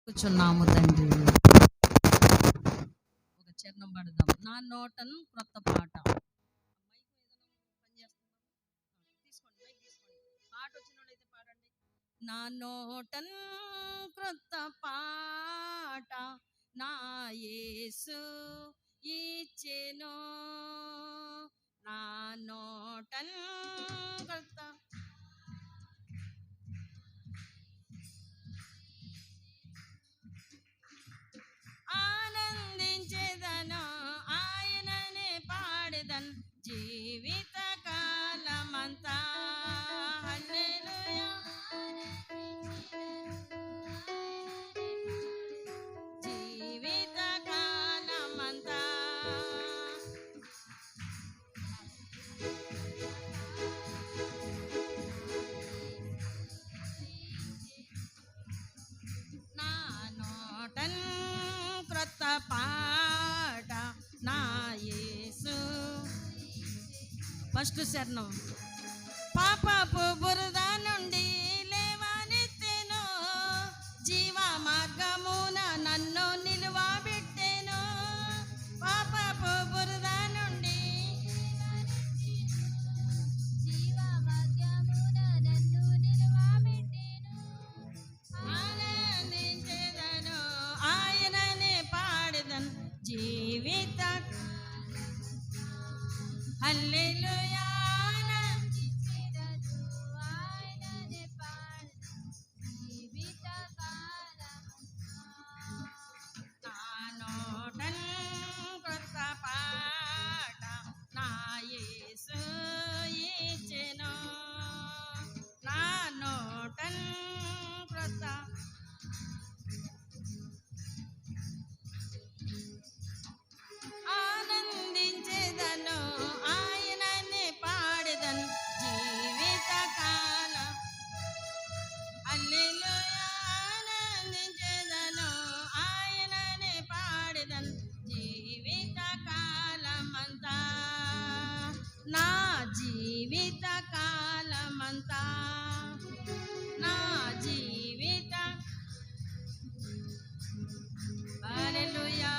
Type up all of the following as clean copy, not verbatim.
కూర్చున్నాము తండ్రి. ఒక చరణం పడదాం. నా నోటన్ క్రొత్త పాట. తీసుకోండి, మైక్ తీసుకోండి. పాట వచ్చిన వాళ్ళైతే పాడండి. నా నోటన్ క్రొత్త పాట నా యేసు ఇచ్చెను. నా నోటన్ క్రొత్త ఆనందించేదను, ఆయననే పాడేదన్ జీవిత కాలమంతా. హల్లెలూయా, జీవిత కాలమంతా. నా నోటన్ క్రొత్త పాట నా యేసు. ఫస్ట్ శరణం. పాపపు బురద నుండి లేవనెత్తెను, జీవ మార్గమున నన్ను నిలువబెట్టెను. పాపపు బురద నుండి జీవ మార్గమున నన్ను నిలువబెట్టెను. ఆనందించెదను, ఆయననే పాడెదన్ జీవిత. హల్లెలూయా, ఆనందించెదను, ఆయననే పాడెదన్ జీవిత కాలమంతా. నా నోటన్ క్రొత్త పాట నా యేసు ఇచ్చెను. నా నోటన్ క్రొత్త ఆనందించెదను, ఆయననే పాడెదన్ జీవిత కాలం. హల్లెలూయా, ఆనందించెదను, ఆయననే పాడెదన్ జీవిత కాలమంతా. నా జీవిత కాలమంతా, నా జీవిత. హల్లెలూయా,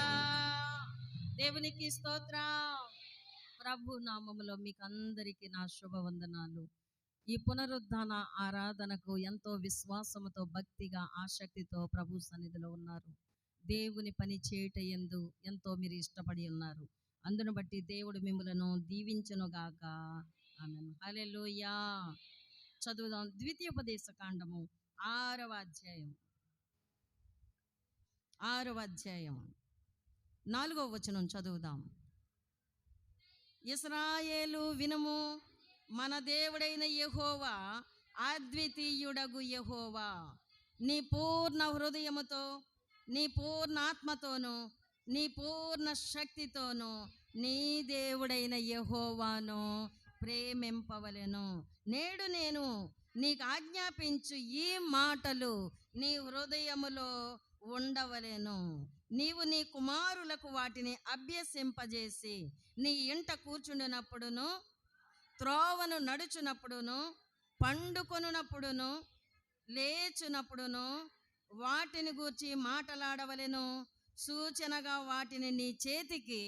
దేవునికి స్తోత్రం. ప్రభు నామములో మీకు అందరికీ నా శుభవందనాలు. ఈ పునరుద్ధాన ఆరాధనకు ఎంతో విశ్వాసముతో, భక్తిగా, ఆసక్తితో ప్రభు సన్నిధిలో ఉన్నారు. దేవుని పని చేయుట యందు ఎంతో మీరు ఇష్టపడి ఉన్నారు. అందును బట్టి దేవుడు మిమ్మలను దీవించునుగాక. ఆమేన్. హల్లెలూయా. చదువుదాం. ద్వితీయోపదేశ కాండము 6వ అధ్యాయం 4వ వచనం చదువుదాం. ఇశ్రాయేలు వినుము, మన దేవుడైన యెహోవా అద్వితీయుడగు యెహోవా. నీ పూర్ణ హృదయముతో, నీ పూర్ణ ఆత్మతోను, నీ పూర్ణ శక్తితోను నీ దేవుడైన యెహోవాను ప్రేమింపవలెను. నేడు నేను నీకు ఆజ్ఞాపించు ఈ మాటలు నీ హృదయములో ఉండవలెను. నీవు నీ కుమారులకు వాటిని అభ్యసింపజేసి, నీ ఇంట కూర్చుండినప్పుడును, త్రోవను నడుచునప్పుడును, పండుకొనున్నప్పుడును, లేచునప్పుడును వాటిని గూర్చి మాటలాడవలెను. సూచనగా వాటిని నీ చేతికి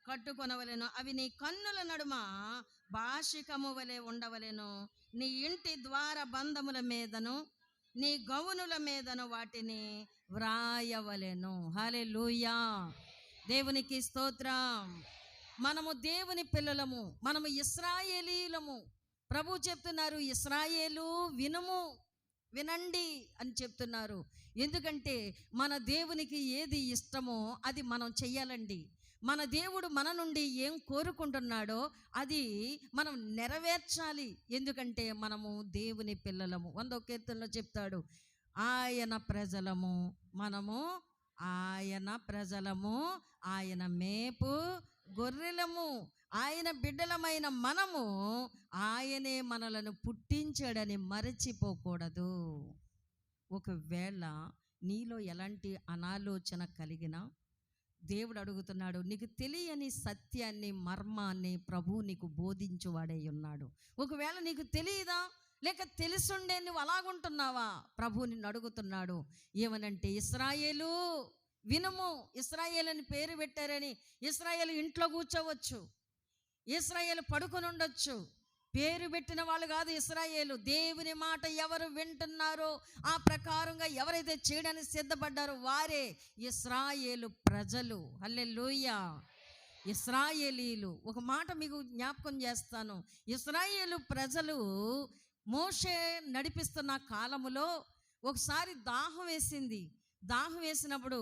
కట్టుకొనవలెను. అవి నీ కన్నుల నడుమ భాషికము వలె ఉండవలెను. నీ ఇంటి ద్వార బంధముల మీదను, నీ గౌనుల మీదను వాటిని వ్రాయవలెను. హల్లెలూయా, దేవునికి స్తోత్రం. మనము దేవుని పిల్లలము, మనము ఇశ్రాయేలీలము. ప్రభు చెప్తున్నారు, ఇశ్రాయేలు వినుము, వినండి అని చెప్తున్నారు. ఎందుకంటే మన దేవునికి ఏది ఇష్టమో అది మనం చెయ్యాలండి. మన దేవుడు మన నుండి ఏం కోరుకుంటున్నాడో అది మనం నెరవేర్చాలి. ఎందుకంటే మనము దేవుని పిల్లలము. 100వ కీర్తనలో చెప్తాడు, ఆయన ప్రజలము మనము, ఆయన ప్రజలము, ఆయన మేపు గొర్రెలము, ఆయన బిడ్డలమైన మనము, ఆయనే మనలను పుట్టించాడని మరచిపోకూడదు. ఒకవేళ నీలో ఎలాంటి అనాలోచన కలిగినా దేవుడు అడుగుతున్నాడు, నీకు తెలియని సత్యాన్ని, మర్మాన్ని ప్రభు నీకు బోధించువాడై ఉన్నాడు. ఒకవేళ నీకు తెలియదా, లేక తెలుసుండే నువ్వు అలాగుంటున్నావా? ప్రభు నిన్ను అడుగుతున్నాడు. ఏమనంటే, ఇశ్రాయేలు వినుము. ఇశ్రాయేలు అని పేరు పెట్టారని ఇశ్రాయేలు ఇంట్లో కూర్చోవచ్చు, ఇశ్రాయేలు పడుకొని ఉండొచ్చు. పేరు పెట్టిన వాళ్ళు కాదు ఇశ్రాయేలు. దేవుని మాట ఎవరు వింటున్నారో ఆ ప్రకారంగా ఎవరైతే చేయడానికి సిద్ధపడ్డారో వారే ఇశ్రాయేలు ప్రజలు. హల్లెలూయా. ఇశ్రాయేలీలు. ఒక మాట మీకు జ్ఞాపకం చేస్తాను. ఇశ్రాయేలు ప్రజలు మోషే నడిపిస్తున్న కాలములో ఒకసారి దాహం వేసింది. దాహం వేసినప్పుడు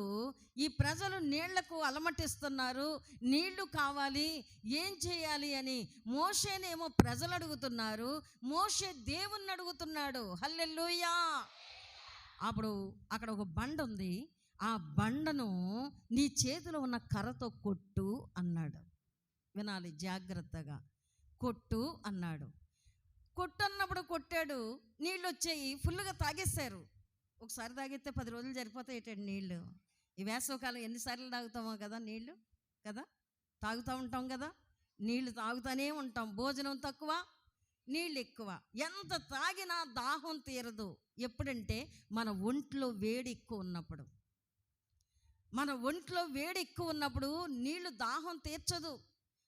ఈ ప్రజలు నీళ్లకు అలమటిస్తున్నారు, నీళ్లు కావాలి, ఏం చేయాలి అని మోషేనేమో ప్రజలు అడుగుతున్నారు, మోషే దేవుణ్ణి అడుగుతున్నాడు. హల్లెలూయా. అప్పుడు అక్కడ ఒక బండ ఉంది, ఆ బండను నీ చేతిలో ఉన్న కర్రతో కొట్టు అన్నాడు. వినాలి జాగ్రత్తగా. కొట్టు అన్నాడు. కొట్టు అన్నప్పుడు కొట్టాడు, నీళ్ళు వచ్చాయి, ఫుల్గా తాగేశారు. ఒకసారి తాగితే 10 రోజులు సరిపోతాయి ఏంటండి నీళ్ళు? ఈ వేసవకాలం ఎన్నిసార్లు తాగుతామో కదా నీళ్ళు, కదా తాగుతూ ఉంటాం కదా, నీళ్ళు తాగుతూనే ఉంటాం. భోజనం తక్కువ, నీళ్ళు ఎక్కువ. ఎంత తాగినా దాహం తీరదు. ఎప్పుడంటే మన ఒంట్లో వేడి ఎక్కువ ఉన్నప్పుడు. మన ఒంట్లో వేడి ఎక్కువ ఉన్నప్పుడు నీళ్లు దాహం తీర్చదు.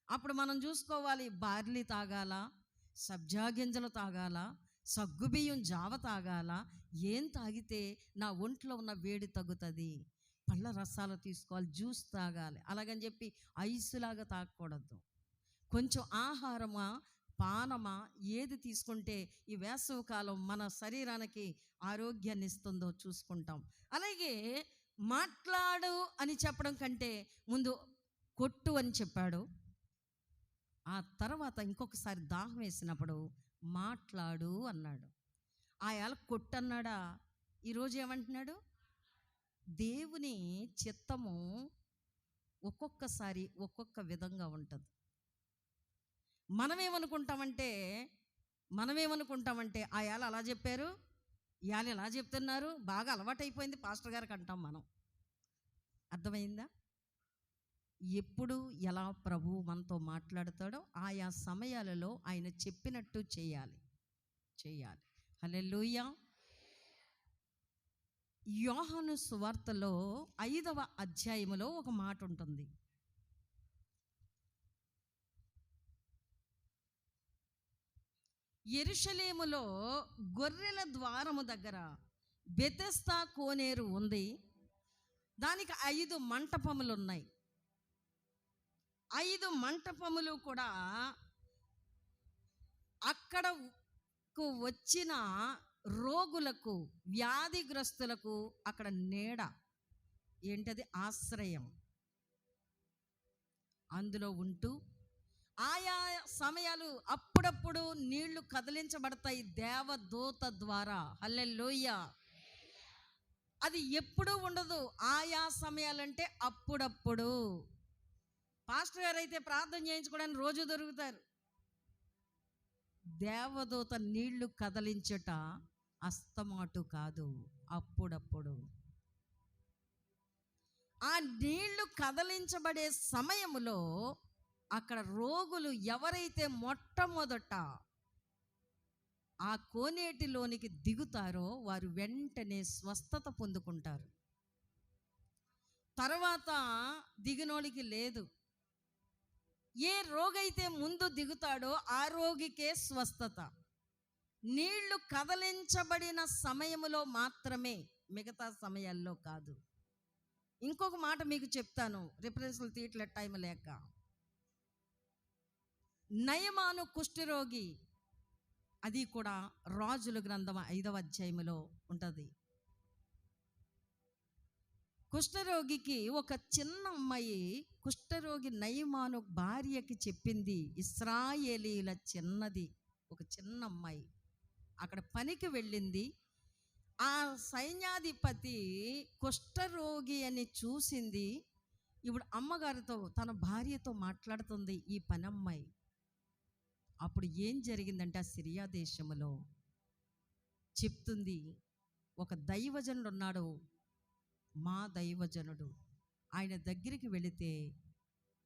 అప్పుడు మనం చూసుకోవాలి, బార్లీ తాగాల, సబ్జా గింజలు తాగాల, సగ్గుబియ్యం జావ తాగాల, ఏం తాగితే నా ఒంట్లో ఉన్న వేడి తగ్గుతుంది. పళ్ళ రసాలు తీసుకోవాలి, జ్యూస్ తాగాలి. అలాగని చెప్పి ఐసులాగా తాగకూడదు. కొంచెం ఆహారమా పానమా ఏది తీసుకుంటే ఈ వేసవికాలం మన శరీరానికి ఆరోగ్యాన్ని ఇస్తుందో చూసుకుంటాం. అలాగే మాట్లాడు అని చెప్పడం కంటే ముందు కొట్టు అని చెప్పాడు. ఆ తర్వాత ఇంకొకసారి దాహం వేసినప్పుడు మాట్లాడు అన్నాడు. ఆయాల కొట్టు అన్నాడా? ఈరోజు ఏమంటున్నాడు? దేవుని చిత్తము ఒక్కొక్కసారి ఒక్కొక్క విధంగా ఉంటుంది. మనమేమనుకుంటామంటే ఆయాల అలా చెప్పారు, ఇవాళ ఎలా చెప్తున్నారు, బాగా అలవాటైపోయింది పాస్టర్ గారికి అంటాం మనం. అర్థమైందా? ఎప్పుడు ఎలా ప్రభు మనతో మాట్లాడతాడో ఆయా సమయాలలో ఆయన చెప్పినట్టు చేయాలి. హల్లెలూయా. యోహాను సువార్తలో 5వ అధ్యాయములో ఒక మాట ఉంటుంది. యెరూషలేములో గొర్రెల ద్వారము దగ్గర బెతెస్దా కోనేరు ఉంది. దానికి 5 మంటపములు ఉన్నాయి. 5 మంటపములు కూడా అక్కడకు వచ్చిన రోగులకు, వ్యాధిగ్రస్తులకు అక్కడ నీడ, ఏంటది, ఆశ్రయం. అందులో ఉంటూ ఆయా సమయాలు అప్పుడప్పుడు నీళ్లు కదిలించబడతాయి దేవదూత ద్వారా. హల్లెలూయా. అది ఎప్పుడూ ఉండదు. ఆయా సమయాలంటే అప్పుడప్పుడు. పాస్టర్ గారు అయితే ప్రార్థన చేయించుకోవడానికి రోజు దొరుకుతారు. దేవదూత నీళ్లు కదిలించట అస్తమాటు కాదు, అప్పుడప్పుడు. ఆ నీళ్లు కదిలించబడే సమయములో అక్కడ రోగులు ఎవరైతే మొట్టమొదట ఆ కోనేటిలోనికి దిగుతారో వారు వెంటనే స్వస్థత పొందుకుంటారు. తర్వాత దిగినోడికి లేదు. ఏ రోగైతే ముందు దిగుతాడో ఆ రోగికే స్వస్థత. నీళ్లు కదిలించబడిన సమయములో మాత్రమే, మిగతా సమయాల్లో కాదు. ఇంకొక మాట మీకు చెప్తాను, రిఫరెన్స్లు తీయట్లే టైం లేక. నయమాను కుష్ఠరోగి, అది కూడా రాజుల గ్రంథం 5వ అధ్యాయములో ఉంటుంది. కుష్ఠరోగికి ఒక చిన్న అమ్మాయి, కుష్ఠరోగి నయమాను భార్యకి చెప్పింది. ఇశ్రాయేలీల చిన్నది, ఒక చిన్న అమ్మాయి అక్కడ పనికి వెళ్ళింది. ఆ సైన్యాధిపతి కుష్ఠరోగి అని చూసింది. ఇప్పుడు అమ్మగారితో, తన భార్యతో మాట్లాడుతుంది ఈ పనమ్మాయి. అప్పుడు ఏం జరిగిందంటే, ఆ సిరియా దేశంలో చెప్తుంది, ఒక దైవజనుడు ఉన్నాడు, మా దైవజనుడు, ఆయన దగ్గరికి వెళితే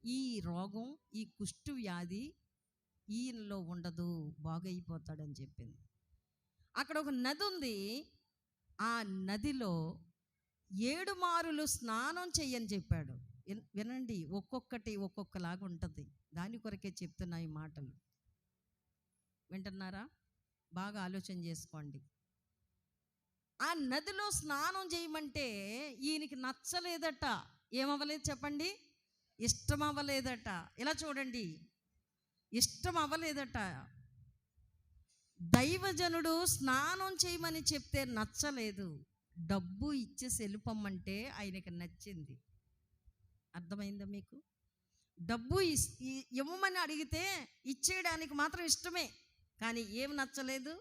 ఈ రోగం, ఈ కుష్టు వ్యాధి ఈయనలో ఉండదు, బాగైపోతాడని చెప్పింది. అక్కడ ఒక నది ఉంది. ఆ నదిలో 7 మారులు స్నానం చెయ్యని చెప్పాడు. వినండి, ఒక్కొక్కటి ఒక్కొక్కలాగా ఉంటుంది. దాని కొరకే చెప్తున్నా ఈ మాటలు. వింటున్నారా? బాగా ఆలోచన చేసుకోండి. ఆ నదిలో స్నానం చేయమంటే ఈయనకి నచ్చలేదట. ఏమవ్వలేదు చెప్పండి? ఇష్టం అవ్వలేదట. ఇలా చూడండి, ఇష్టం అవ్వలేదట. దైవజనుడు స్నానం చేయమని చెప్తే నచ్చలేదు. డబ్బు ఇచ్చి సెలుపమ్మంటే ఆయనకి నచ్చింది. అర్థమైందా మీకు? డబ్బు ఇవ్వమని అడిగితే ఇచ్చేయడానికి మాత్రం ఇష్టమే, కానీ ఏం నచ్చలేదు.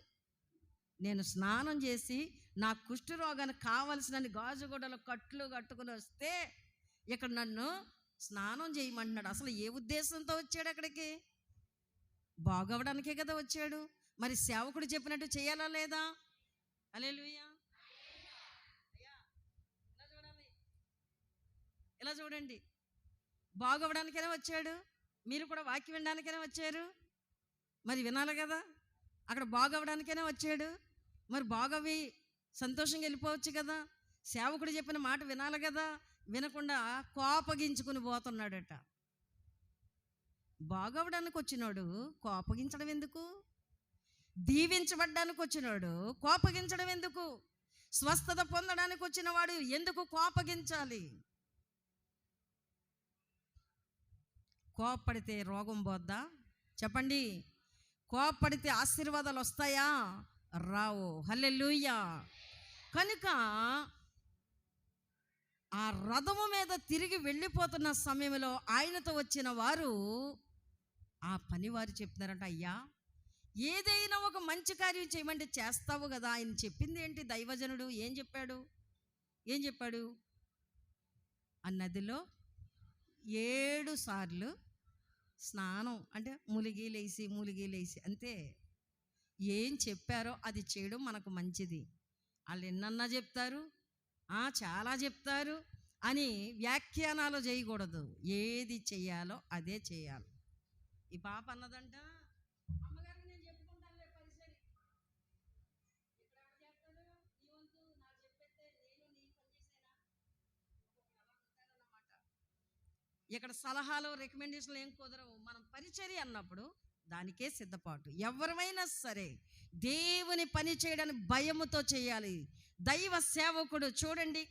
నేను స్నానం చేసి నా కుష్ఠరోగానికి కావలసిన గాజుగొడల కట్లు కట్టుకుని వస్తే ఇక్కడ నన్ను స్నానం చేయమంటున్నాడు. అసలు ఏ ఉద్దేశంతో వచ్చాడు అక్కడికి? బాగవడానికే కదా వచ్చాడు. మరి సేవకుడు చెప్పినట్టు చేయాలా లేదా? హల్లెలూయా. ఇలా చూడండి, బాగవడానికైనా వచ్చాడు. మీరు కూడా వాక్యం వినడానికైనా వచ్చారు, మరి వినాలి కదా. అక్కడ బాగవడానికైనా వచ్చాడు, మరి బాగవి సంతోషంగా వెళ్ళిపోవచ్చు కదా. సేవకుడు చెప్పిన మాట వినాలి కదా. వినకుండా కోపగించుకుని పోతున్నాడట. బాగవడానికి వచ్చినాడు కోపగించడం ఎందుకు? దీవించబడ్డానికి వచ్చినాడు కోపగించడం ఎందుకు? స్వస్థత పొందడానికి వచ్చిన వాడు ఎందుకు కోపగించాలి? కోపడితే రోగం పోద్దా? చెప్పండి. కోపడితే ఆశీర్వాదాలు వస్తాయా? రావు. హల్లెలూయా. కనుక ఆ రథము మీద తిరిగి వెళ్ళిపోతున్న సమయంలో ఆయనతో వచ్చిన వారు, ఆ పనివారు చెప్తున్నారంట, అయ్యా ఏదైనా ఒక మంచి కార్యం చేయమంటే చేస్తావు కదా. ఆయన చెప్పింది ఏంటి? దైవజనుడు ఏం చెప్పాడు? ఆ నదిలో 7 సార్లు స్నానం, అంటే ములిగి లేసి అంతే. ఏం చెప్పారో అది చేయడం మనకు మంచిది. వాళ్ళు ఎన్నన్నా చెప్తారు, చాలా చెప్తారు అని వ్యాఖ్యానాలు చేయకూడదు. ఏది చేయాలో అదే చేయాలి. ఈ పాప అన్నదంట, అమ్మగారికి నేను చెప్పుకుంటానులే పరిసరి, ఇక్కడ ఎవరు చేస్తాడు నీ వంతు, నాకు చెప్పేస్తే నేను నీ పని చేసేనా? అలా ఉంటారన్నమాట. ఇక్కడ సలహాలు రికమెండేషన్లు ఏం కుదరవు. మనం పరిచర్య అన్నప్పుడు దానికే సిద్ధపాటు. ఎవరైనా సరే దేవుని పని చేయడానికి భయముతో చేయాలి. దైవ సేవకుడు చూడండి,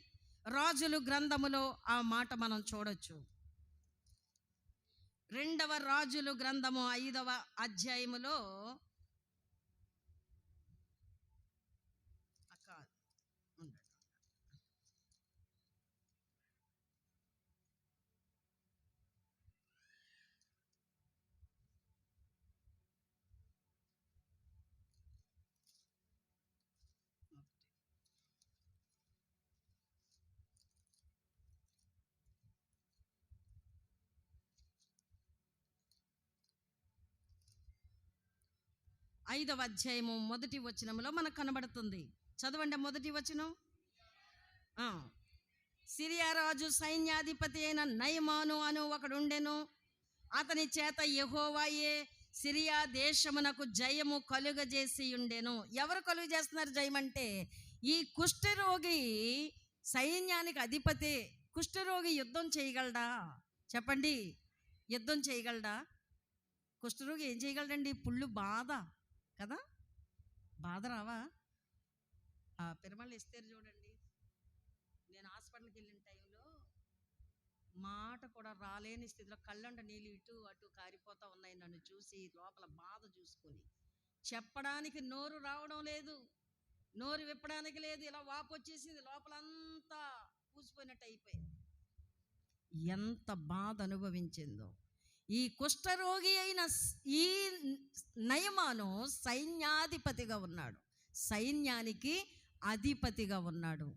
రాజులు గ్రంథములో ఆ మాట మనం చూడొచ్చు. 2వ రాజులు గ్రంథము 5వ అధ్యాయములో 5వ అధ్యాయము 1వ వచనంలో మనకు కనబడుతుంది. చదవండి మొదటి వచనం. సిరియా రాజు సైన్యాధిపతి అయిన నయమాను అను ఒకడుండెను. అతని చేత యెహోవాయే సిరియా దేశమునకు జయము కలుగజేసి ఉండెను. ఎవరు కలుగ చేస్తున్నారు జయం అంటే? ఈ కుష్ఠరోగి సైన్యానికి అధిపతి. కుష్ఠరోగి యుద్ధం చేయగలడా? చెప్పండి, యుద్ధం చేయగలడా? కుష్ఠరోగి ఏం చేయగలడండి? పుళ్ళు బాధ కదా, బాధ రావా? పెరుమళ్ళు ఇస్తారు చూడండి. నేను హాస్పిటల్కి వెళ్ళిన టైంలో మాట కూడా రాలేని స్థితిలో కళ్ళంట నీళ్ళు ఇటు అటు కారిపోతూ ఉన్నాయి. నన్ను చూసి లోపల బాధ చూసుకొని చెప్పడానికి నోరు రావడం లేదు, నోరు విప్పడానికి లేదు. ఇలా వాపు వచ్చేసింది, లోపలంతా పూసిపోయినట్టు అయిపోయింది. ఎంత బాధ అనుభవించిందో. ఈ కుష్ఠరోగి అయిన ఈ నయమాను సైన్యాధిపతిగా ఉన్నాడు, సైన్యానికి అధిపతిగా ఉన్నాడు.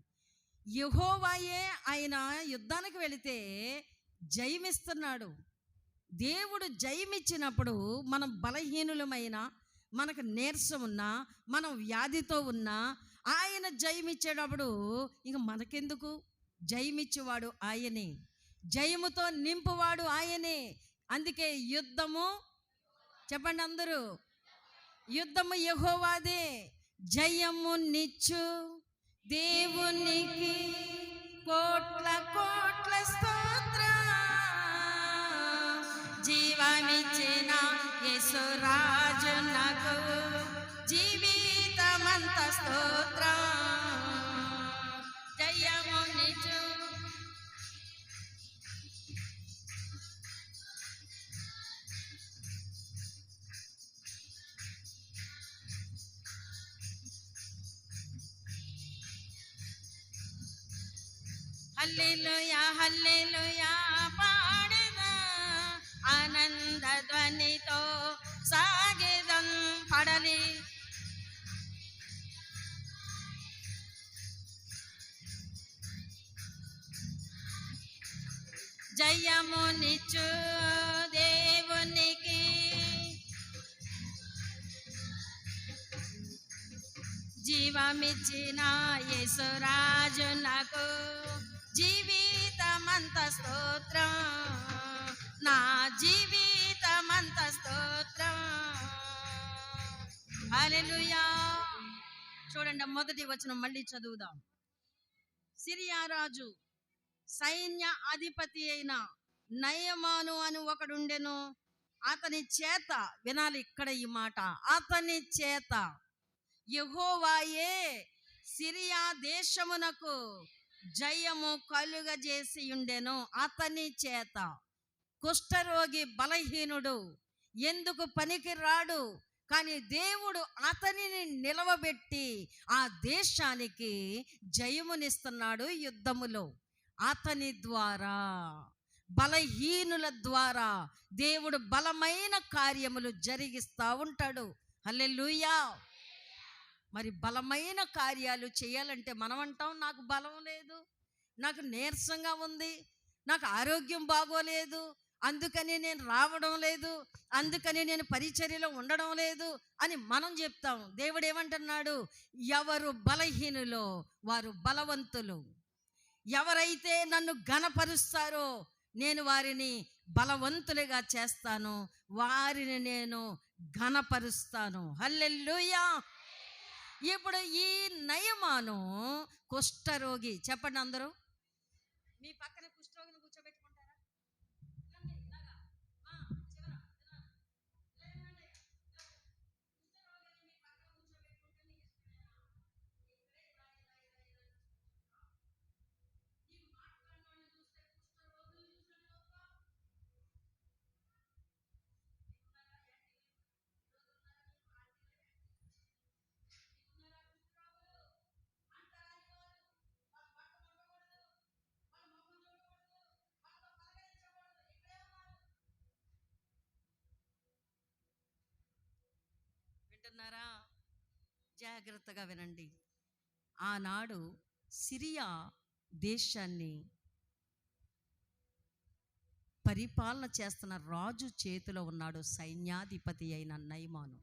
యెహోవాయే ఆయన యుద్ధానికి వెళితే జయమిస్తున్నాడు. దేవుడు జయమిచ్చినప్పుడు మనం బలహీనులమైన, మనకు నీరసం ఉన్నా, మనం వ్యాధితో ఉన్నా ఆయన జయమిచ్చేటప్పుడు ఇంక మనకెందుకు? జయమిచ్చేవాడు ఆయనే, జయముతో నింపువాడు ఆయనే. అందుకే యుద్ధము, చెప్పండి అందరూ, యుద్ధము యెహోవాదే, జయమునిచ్చు దేవునికి కోట్ల కోట్ల స్తోత్ర, జీవమిచ్చిన యేసురాజు నాకు జీవితమంత స్తోత్ర. జయమునిచ్చు హల్లెలూయా హల్లెలూయా పాడెదా, ఆనంద ధ్వనితో సాగెదం పడలి. జయమునిచ్చు దేవునికి జీవమిచ్చిన యేసురాజు నాకు జీవితమంత స్తోత్రం, నా జీవితమంత స్తోత్రం. హల్లెలూయా. చూడండి మొదటి వచనం మళ్ళీ చదువుదాం. సిరియా రాజు సైన్య అధిపతి అయిన నయమాను అని ఒకడుండెను. అతని చేత, వినాలి ఇక్కడ ఈ మాట, అతని చేత యెహోవాయే సిరియా దేశమునకు జయము కలుగజేసి ఉండెను. అతని చేత కుష్ఠరోగి బలహీనుడు, ఎందుకు పనికి రాడు, కానీ దేవుడు అతనిని నిలవబెట్టి ఆ దేశానికి జయమునిస్తున్నాడు యుద్ధములో. అతని ద్వారా, బలహీనుల ద్వారా దేవుడు బలమైన కార్యములు జరిగిస్తూ ఉంటాడు. హల్లెలూయా. మరి బలమైన కార్యాలు చేయాలంటే మనం అంటాం, నాకు బలం లేదు, నాకు నీరసంగా ఉంది, నాకు ఆరోగ్యం బాగోలేదు, అందుకని నేను రావడం లేదు, అందుకని నేను పరిచర్యలో ఉండడం లేదు అని మనం చెప్తాం. దేవుడు ఏమంటున్నాడు? ఎవరు బలహీనులో వారు బలవంతులు. ఎవరైతే నన్ను ఘనపరుస్తారో నేను వారిని బలవంతులుగా చేస్తాను, వారిని నేను ఘనపరుస్తాను. హల్లెలూయా. ఇప్పుడు ఈ నయమాను కుష్ఠరోగి, చెప్పండి అందరూ. మీ పక్కన కుష్ఠరోగిని కూర్చోబెట్టుకుంటారా? వింటున్నారా? జాగ్రత్తగా వినండి. ఆనాడు సిరియా దేశాన్ని పరిపాలన చేస్తున్న రాజు చేతిలో ఉన్నాడు సైన్యాధిపతి అయిన నయమాను.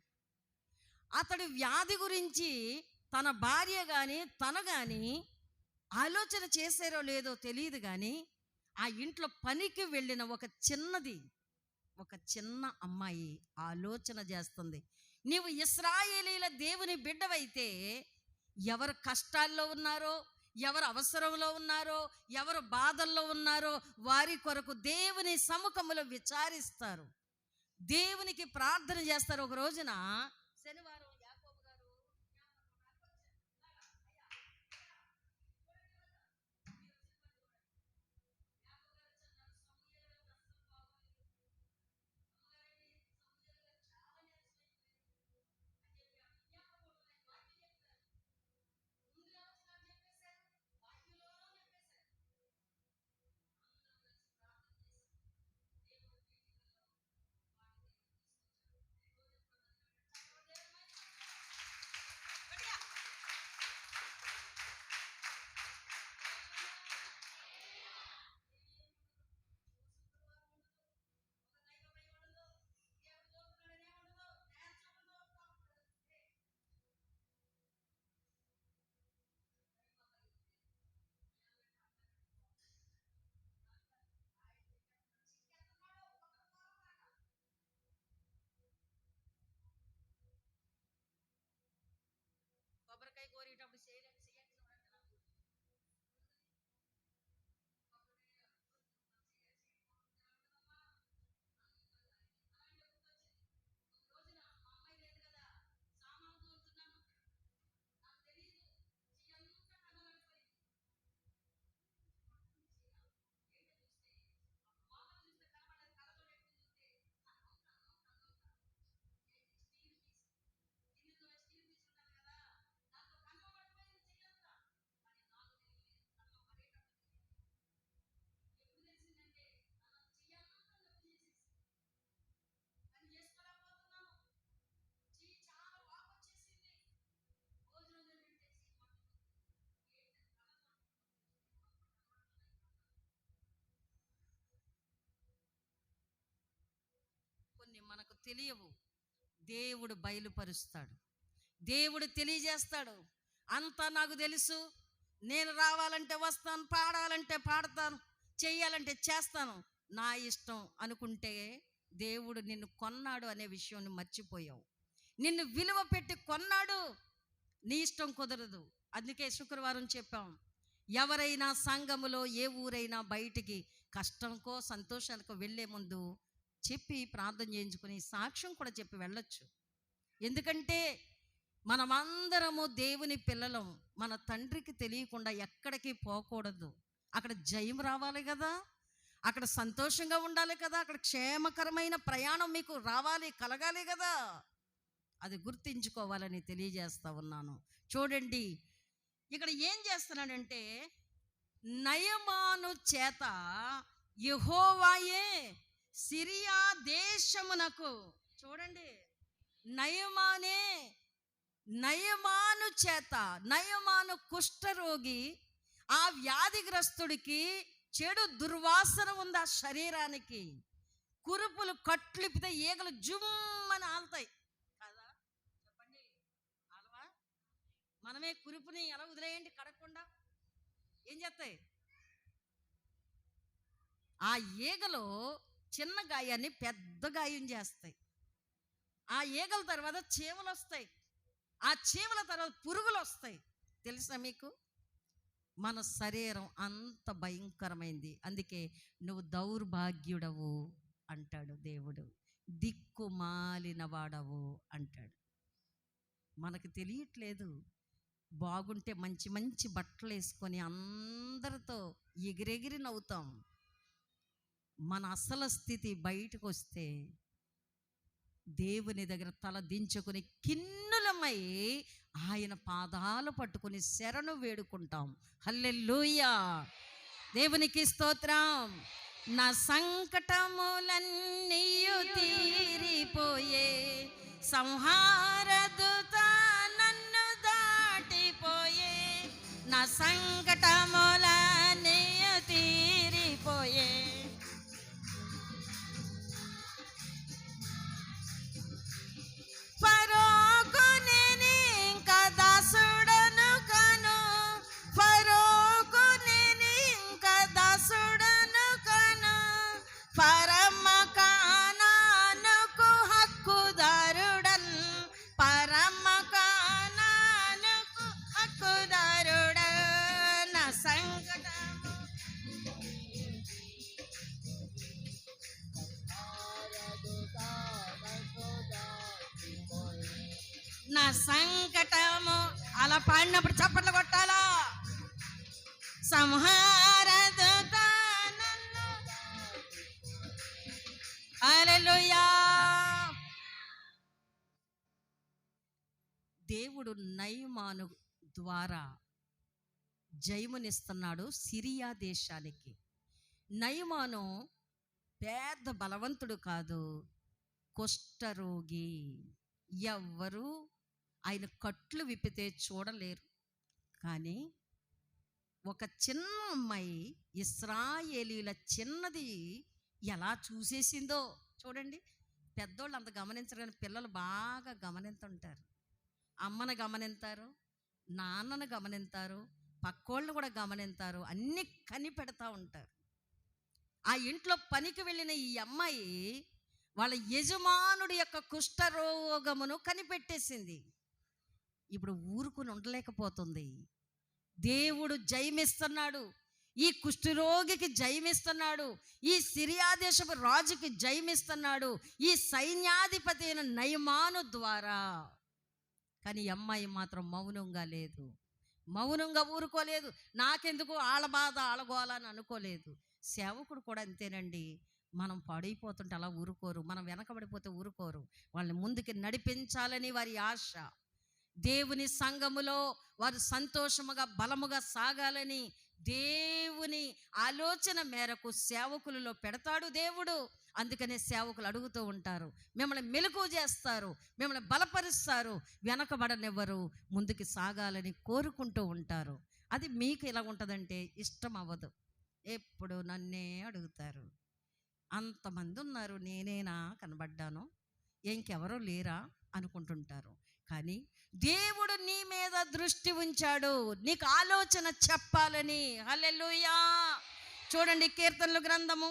అతడు వ్యాధి గురించి తన భార్య కానీ తన కానీ ఆలోచన చేశారో లేదో తెలియదు, కానీ ఆ ఇంట్లో పనికి వెళ్ళిన ఒక చిన్న అమ్మాయి ఆలోచన చేస్తుంది. నీవు ఇశ్రాయేలీల దేవుని బిడ్డవైతే ఎవరు కష్టాల్లో ఉన్నారో, ఎవరు అవసరంలో ఉన్నారో, ఎవరు బాధల్లో ఉన్నారో వారి కొరకు దేవుని సముఖములో విచారిస్తారు, దేవునికి ప్రార్థన చేస్తారు. ఒక రోజున శనివారం యాకోబు గారు కొన్ని మనకు తెలియవు, దేవుడు బయలుపరుస్తాడు, దేవుడు తెలియజేస్తాడు. అంతా నాకు తెలుసు, నేను రావాలంటే వస్తాను, పాడాలంటే పాడతాను, చెయ్యాలంటే చేస్తాను, నా ఇష్టం అనుకుంటే దేవుడు నిన్ను కొన్నాడు అనే విషయం మర్చిపోయావు. నిన్ను విలువ పెట్టి కొన్నాడు, నీ ఇష్టం కుదరదు. అందుకే శుక్రవారం చెప్పాం, ఎవరైనా సంఘములో ఏ ఊరైనా బయటికి కష్టంకో సంతోషానికో వెళ్ళే ముందు చెప్పి ప్రార్థన చేయించుకొని సాక్ష్యం కూడా చెప్పి వెళ్ళొచ్చు. ఎందుకంటే మనమందరము దేవుని పిల్లలం. మన తండ్రికి తెలియకుండా ఎక్కడికి పోకూడదు. అక్కడ జయం రావాలి కదా, అక్కడ సంతోషంగా ఉండాలి కదా, అక్కడ క్షేమకరమైన ప్రయాణం మీకు రావాలి, కలగాలి కదా. అది గుర్తించుకోవాలని తెలియజేస్తా ఉన్నాను. చూడండి, ఇక్కడ ఏం చేస్తున్నాడంటే, నయమాను చేత యెహోవాయే సిరియా దేశమునకు, చూడండి, నయమాను చేత, నయమాను కుష్ఠరోగి, ఆ వ్యాధిగ్రస్తుడికి చెడు దుర్వాసన ఉంది ఆ శరీరానికి. కురుపులు కట్లిపితే ఈగలు జుమ్మని ఆలుతాయి కదా, చెప్పండి, ఆలవా? మనమే కురుపుని ఎలా వదిలేయండి, కడగకుండా ఏం చేస్తాయి? ఆ ఈగలు చిన్న గాయాన్ని పెద్ద గాయం చేస్తాయి. ఆ ఈగల తర్వాత చీమలు వస్తాయి, ఆ చీమల తర్వాత పురుగులు వస్తాయి. తెలుసా మీకు? మన శరీరం అంత భయంకరమైంది. అందుకే నువ్వు దౌర్భాగ్యుడవు అంటాడు దేవుడు, దిక్కుమాలిన వాడవు అంటాడు. మనకు తెలియట్లేదు. బాగుంటే మంచి మంచి బట్టలు వేసుకొని అందరితో ఎగిరెగిరి నవ్వుతాం. మన అసలు స్థితి బయటకు వస్తే దేవుని దగ్గర తల దించుకొని కిన్నులమై ఆయన పాదాలు పట్టుకొని శరణు వేడుకుంటాం. హల్లెలూయా, దేవునికి స్తోత్రం. నా సంకటములన్నీయు తీరిపోయే, సంహారదూత నన్ను దాటిపోయే, నా సంకటములన్నీయు తీరిపోయే, ఫరోకు నేనింకా దాసుడను కాను, ఫరోకు నేనింకా దాసుడను కాను, పరమ కానానుకు హక్కుదారుడన్, పరమ కానానుకు హక్కుదారుడన్. నా సంకటము నా సంకటము, అలా పాడినప్పుడు చప్పట్లు కొట్టాలా. సంహారదూత నన్ను, హల్లెలూయా. దేవుడు నయమాను ద్వారా జయమునిస్తున్నాడు సిరియా దేశానికి. నయమాను పెద్ద బలవంతుడు కాదు, కుష్ఠరోగి. ఎవ్వరూ ఆయన కట్లు విప్పితే చూడలేరు. కానీ ఒక చిన్న అమ్మాయి, ఇశ్రాయేలీల చిన్నది ఎలా చూసేసిందో చూడండి. పెద్దోళ్ళు అంత గమనించరు, కానీ పిల్లలు బాగా గమనిస్తుంటారు. అమ్మను గమనిస్తారు, నాన్నను గమనిస్తారు, పక్కోళ్ళను కూడా గమనిస్తారు, అన్నీ కనిపెడతా ఉంటారు. ఆ ఇంట్లో పనికి వెళ్ళిన ఈ అమ్మాయి వాళ్ళ యజమానుడి యొక్క కుష్ఠరోగమును కనిపెట్టేసింది. ఇప్పుడు ఊరుకుని ఉండలేకపోతుంది. దేవుడు జయమిస్తున్నాడు, ఈ కుష్ఠరోగికి జయమిస్తున్నాడు, ఈ సిరియా దేశపు రాజుకి జయమిస్తున్నాడు, ఈ సైన్యాధిపతి అయిన నయమాను ద్వారా. కానీ ఈ అమ్మాయి మాత్రం మౌనంగా లేదు, మౌనంగా ఊరుకోలేదు. నాకెందుకు ఆళ్ళ బాధ ఆళ్ళగోలని అనుకోలేదు. సేవకుడు కూడా అంతేనండి. మనం పాడైపోతుంటే అలా ఊరుకోరు, మనం వెనకబడిపోతే ఊరుకోరు. వాళ్ళని ముందుకి నడిపించాలని వారి ఆశ. దేవుని సంఘములో వారు సంతోషముగా బలముగా సాగాలని దేవుని ఆలోచన మేరకు సేవకులలో పెడతాడు దేవుడు. అందుకనే సేవకులు అడుగుతూ ఉంటారు, మిమ్మల్ని మెలకువ చేస్తారు, మిమ్మల్ని బలపరుస్తారు, వెనకబడనివ్వరు, ముందుకు సాగాలని కోరుకుంటూ ఉంటారు. అది మీకు ఎలా ఉంటుందంటే ఇష్టం అవ్వదు. ఎప్పుడు నన్నే అడుగుతారు, అంతమంది ఉన్నారు, నేనేనా కనబడ్డాను, ఇంకెవరో లేరా అనుకుంటుంటారు. కానీ దేవుడు నీ మీద దృష్టి ఉంచాడు, నీకు ఆలోచన చెప్పాలని. హల్లెలూయా. చూడండి, కీర్తనల గ్రంథము,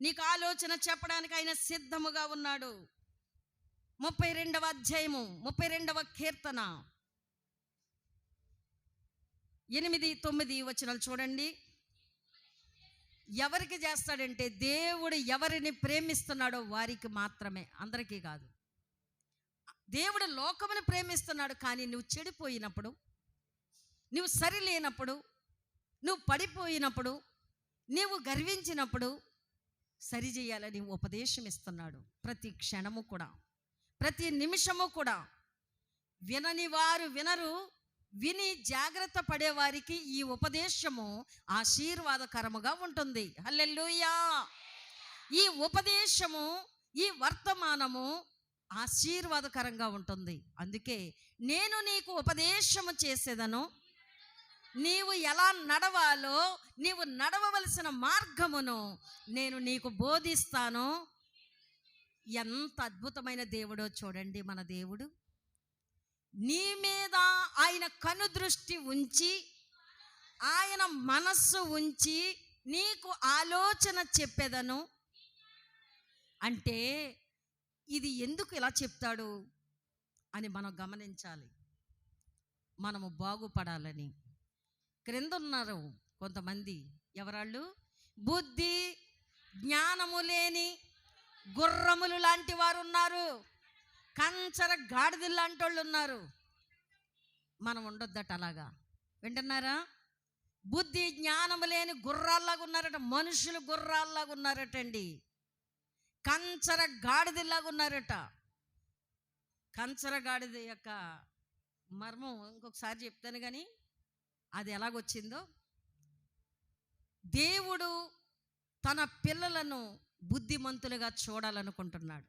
నీకు ఆలోచన చెప్పడానికి ఆయన సిద్ధముగా ఉన్నాడు. 32వ అధ్యాయము 32వ కీర్తన 8-9 వచనాలు చూడండి. ఎవరికి చేస్తాడంటే దేవుడు ఎవరిని ప్రేమిస్తున్నాడో వారికి మాత్రమే, అందరికీ కాదు. దేవుడు లోకమును ప్రేమిస్తున్నాడు, కానీ నువ్వు చెడిపోయినప్పుడు, నువ్వు సరిలేనప్పుడు, నువ్వు పడిపోయినప్పుడు, నీవు గర్వించినప్పుడు సరి చేయాలని ఉపదేశం ఇస్తున్నాడు. ప్రతి క్షణము కూడా, ప్రతి నిమిషము కూడా. వినని వారు వినరు, విని జాగ్రత్త పడేవారికి ఈ ఉపదేశము ఆశీర్వాదకరముగా ఉంటుంది. హల్లెలూయా. ఈ ఉపదేశము, ఈ వర్తమానము ఆశీర్వాదకరంగా ఉంటుంది. అందుకే నేను నీకు ఉపదేశము చేసేదను, నీవు ఎలా నడవాలో, నీవు నడవవలసిన మార్గమును నేను నీకు బోధిస్తాను. ఎంత అద్భుతమైన దేవుడో చూడండి మన దేవుడు. నీ మీద ఆయన కనుదృష్టి ఉంచి, ఆయన మనస్సు ఉంచి నీకు ఆలోచన చెప్పేదను. అంటే ఇది ఎందుకు ఇలా చెప్తాడు అని మనం గమనించాలి. మనము బాగుపడాలని. క్రింద ఉన్నారు కొంతమంది, ఎవరాళ్ళు? బుద్ధి జ్ఞానము లేని గుర్రములు లాంటి వారు ఉన్నారు, కంచర గాడిదలు లాంటి వాళ్ళు ఉన్నారు. మనం ఉండొద్దట అలాగా. వింటున్నారా? బుద్ధి జ్ఞానము లేని గుర్రాల్లాగా ఉన్నారట, మనుషులు గుర్రాల్లాగా ఉన్నారటండి, కంచర గాడిదలాగా ఉన్నారట. కంచర గాడిద యొక్క మర్మం ఇంకొకసారి చెప్తాను, కానీ అది ఎలాగొచ్చిందో. దేవుడు తన పిల్లలను బుద్ధిమంతులుగా చూడాలనుకుంటున్నాడు,